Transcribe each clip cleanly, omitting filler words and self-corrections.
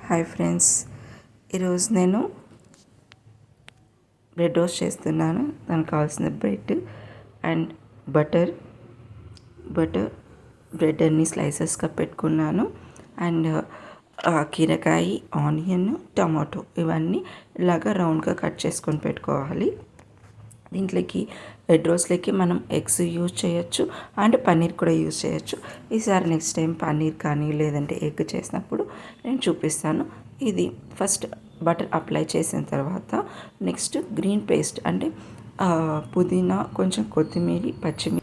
Hi friends, ఈరోజు నేను bread roast చేస్తున్నాను. దానికి కావాల్సిన బ్రెడ్ అండ్ బటర్ బ్రెడ్ అన్ని స్లైసెస్గా పెట్టుకున్నాను. అండ్ కీరకాయ, ఆనియన్, టమాటో ఇవన్నీ ఇలాగ రౌండ్గా కట్ చేసుకొని పెట్టుకోవాలి. దీంట్లోకి బ్రెడ్ రోస్ట్లోకి మనం ఎగ్స్ యూజ్ చేయొచ్చు అండ్ పన్నీర్ కూడా యూజ్ చేయొచ్చు. ఈసారి నెక్స్ట్ టైం పన్నీర్ కానీ లేదంటే ఎగ్ చేసినప్పుడు నేను చూపిస్తాను. ఇది ఫస్ట్ బటర్ అప్లై చేసిన తర్వాత నెక్స్ట్ గ్రీన్ పేస్ట్ అంటే పుదీనా, కొంచెం కొత్తిమీర, పచ్చిమిర్చి,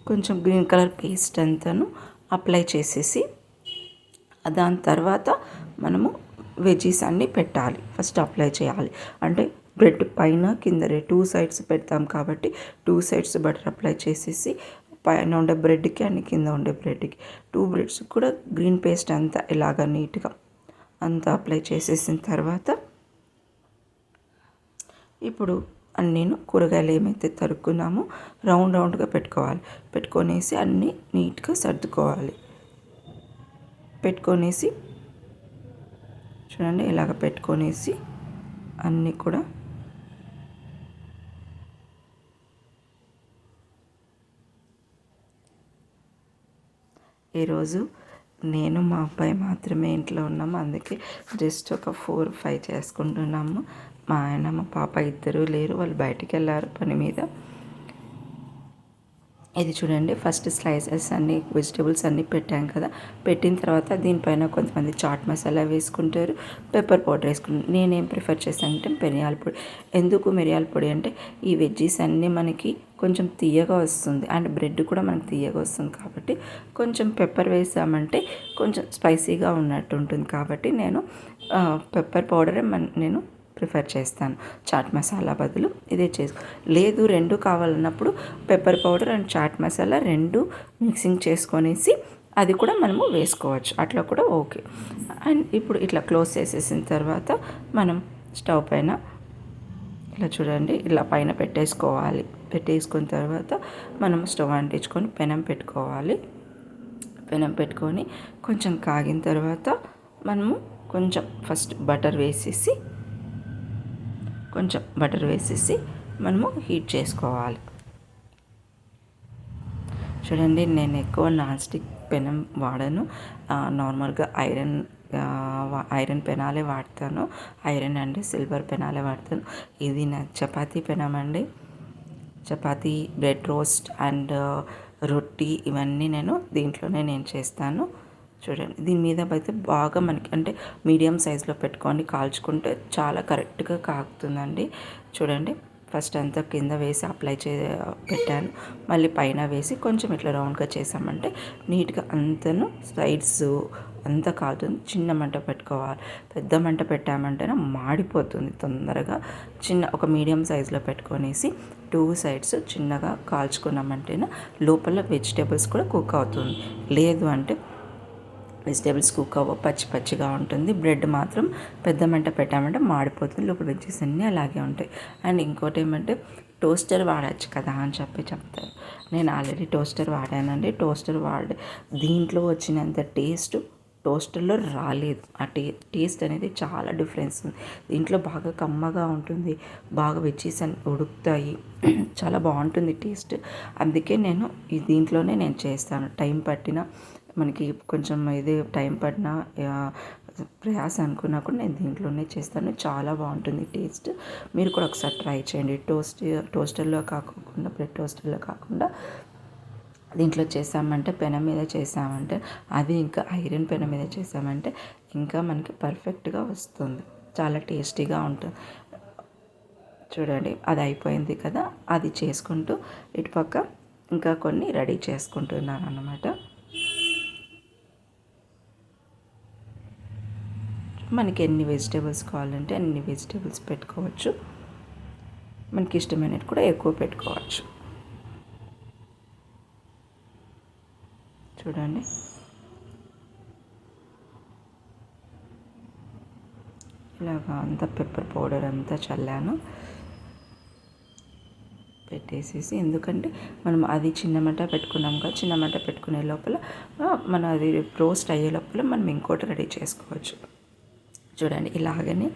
కొంచెం గ్రీన్ కలర్ పేస్ట్ అంతాను అప్లై చేసేసి దాని తర్వాత మనము వెజ్జీస్ అన్నీ పెట్టాలి. ఫస్ట్ అప్లై చేయాలి అంటే బ్రెడ్ పైన కింద 2 సైడ్స్ పెడతాం కాబట్టి 2 సైడ్స్ బటర్ అప్లై చేసేసి పైన ఉండే బ్రెడ్కి అండ్ కింద ఉండే బ్రెడ్కి 2 బ్రెడ్స్ కూడా గ్రీన్ పేస్ట్ అంతా ఇలాగ నీట్గా అంతా అప్లై చేసేసిన తర్వాత ఇప్పుడు నేను కూరగాయలు ఏమైతే తరుక్కున్నామో రౌండ్గా పెట్టుకొనేసి అన్నీ నీట్గా సర్దుకోవాలి. పెట్టుకొనేసి చూడండి ఇలాగ పెట్టుకొనేసి అన్నీ కూడా ఈరోజు నేను మా అబ్బాయి మాత్రమే ఇంట్లో ఉన్నాము. అందుకే జస్ట్ ఒక 4-5 చేసుకుంటున్నాము. మా ఆయన మా పాప ఇద్దరు లేరు, వాళ్ళు బయటికి వెళ్ళారు పని మీద. ఇది చూడండి ఫస్ట్ స్లైసెస్ అన్నీ వెజిటేబుల్స్ అన్నీ పెట్టాం కదా. పెట్టిన తర్వాత దీనిపైన కొంతమంది చాట్ మసాలా వేసుకుంటారు, పెప్పర్ పౌడర్ వేసుకుంటారు. నేనేం ప్రిఫర్ చేశానంటే మిరియాల పొడి. ఎందుకు మిరియాల పొడి అంటే ఈ వెజ్జీస్ అన్నీ మనకి కొంచెం తీయగా వస్తుంది అండ్ బ్రెడ్ కూడా మనకి తీయగా వస్తుంది కాబట్టి కొంచెం పెప్పర్ వేసామంటే కొంచెం స్పైసీగా ఉన్నట్టు ఉంటుంది కాబట్టి నేను పెప్పర్ పౌడరే నేను ప్రిఫర్ చేస్తాను. చాట్ మసాలా బదులు ఇదే లేదు 2 కావాలన్నప్పుడు pepper powder and chaat masala 2 mixing చేసుకొనేసి అది కూడా మనము వేసుకోవచ్చు, అట్లా కూడా ఓకే. అండ్ ఇప్పుడు ఇట్లా క్లోజ్ చేసేసిన తర్వాత మనం స్టవ్ పైన ఇలా చూడండి ఇలా పైన పెట్టేసుకున్న తర్వాత మనం స్టవ్ అంటించుకొని పెనం పెట్టుకొని కొంచెం కాగిన తర్వాత మనము కొంచెం ఫస్ట్ బటర్ వేసేసి మనము హీట్ చేసుకోవాలి. చూడండి నేను ఎక్కువ నాన్ స్టిక్ పెనం వాడను, నార్మల్గా ఐరన్ పెనాలే వాడతాను. ఐరన్ అండ్ సిల్వర్ పెనాలే వాడతాను. ఇది నా చపాతీ పెనం అండి. చపాతీ, బ్రెడ్ రోస్ట్ అండ్ రొట్టి ఇవన్నీ దీంట్లోనే నేను చేస్తాను. చూడండి దీని మీద అయితే బాగా మనకి అంటే మీడియం సైజులో పెట్టుకొని కాల్చుకుంటే చాలా కరెక్ట్గా కాగుతుందండి. చూడండి ఫస్ట్ అంతా కింద వేసి పెట్టాను, మళ్ళీ పైన వేసి కొంచెం ఇట్లా రౌండ్గా చేసామంటే నీట్గా అంతను సైడ్స్ అంతా కాలుతుంది. చిన్న మంట పెట్టుకోవాలి, పెద్ద మంట పెట్టామంటే మాడిపోతుంది తొందరగా. ఒక మీడియం సైజులో పెట్టుకొనేసి 2 సైడ్స్ చిన్నగా కాల్చుకున్నామంటే లోపల వెజిటేబుల్స్ కూడా కుక్ అవుతుంది. లేదు అంటే వెజిటేబుల్స్ కుక్ అవ్వ పచ్చిగా ఉంటుంది. బ్రెడ్ మాత్రం పెద్ద మంట పెట్టామంటే మాడిపోతుంది, లోపల వెజ్జెస్ అన్నీ అలాగే ఉంటాయి. అండ్ ఇంకోటి ఏమంటే టోస్టర్ వాడచ్చు కదా అని చెప్తారు. నేను ఆల్రెడీ టోస్టర్ వాడానండి. దీంట్లో వచ్చినంత టేస్ట్ టోస్టర్లో రాలేదు. ఆ టేస్ట్ అనేది చాలా డిఫరెన్స్ ఉంది. దీంట్లో బాగా కమ్మగా ఉంటుంది, బాగా వెజ్జెస్ ఉడుకుతాయి, చాలా బాగుంటుంది టేస్ట్. అందుకే నేను దీంట్లోనే నేను చేస్తాను. టైం పట్టిన మనకి కొంచెం ఇది టైం పట్టిన ప్రయాస అనుకున్నా కూడా నేను దీంట్లోనే చేస్తాను. చాలా బాగుంటుంది టేస్ట్. మీరు కూడా ఒకసారి ట్రై చేయండి. టోస్టర్లో కాకుండా బ్రెడ్ టోస్టర్లో కాకుండా దీంట్లో చేసామంటే పెనం మీద చేసామంటే అది ఇంకా ఐరన్ పెనం మీద చేసామంటే ఇంకా మనకి పర్ఫెక్ట్గా వస్తుంది, చాలా టేస్టీగా ఉంటుంది. చూడండి అది అయిపోయింది కదా, అది చేసుకుంటూ ఇటుపక్క ఇంకా కొన్ని రెడీ చేసుకుంటున్నాను అన్నమాట. మనకి ఎన్ని వెజిటేబుల్స్ కావాలంటే అన్ని వెజిటేబుల్స్ పెట్టుకోవచ్చు. మనకి ఇష్టమైనవి కూడా ఎక్కువ పెట్టుకోవచ్చు. చూడండి ఇలాగా అంతా పెప్పర్ పౌడర్ అంతా చల్లాను. పెట్టేసేసి, ఎందుకంటే మనం అది చిన్న మంట పెట్టుకున్నాం కదా, చిన్న మంట పెట్టుకునే లోపల మన అది రోస్ట్ అయ్యే లోపల మనం ఇంకోటి రెడీ చేసుకోవచ్చు. చూడండి ఇలాగనే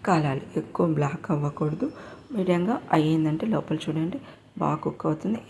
కాలాలి, ఎక్కువ బ్లాక్ అవ్వకూడదు, మీడియంగా అయ్యిందంటే లోపల చూడండి బాగా కుక్ అవుతుంది.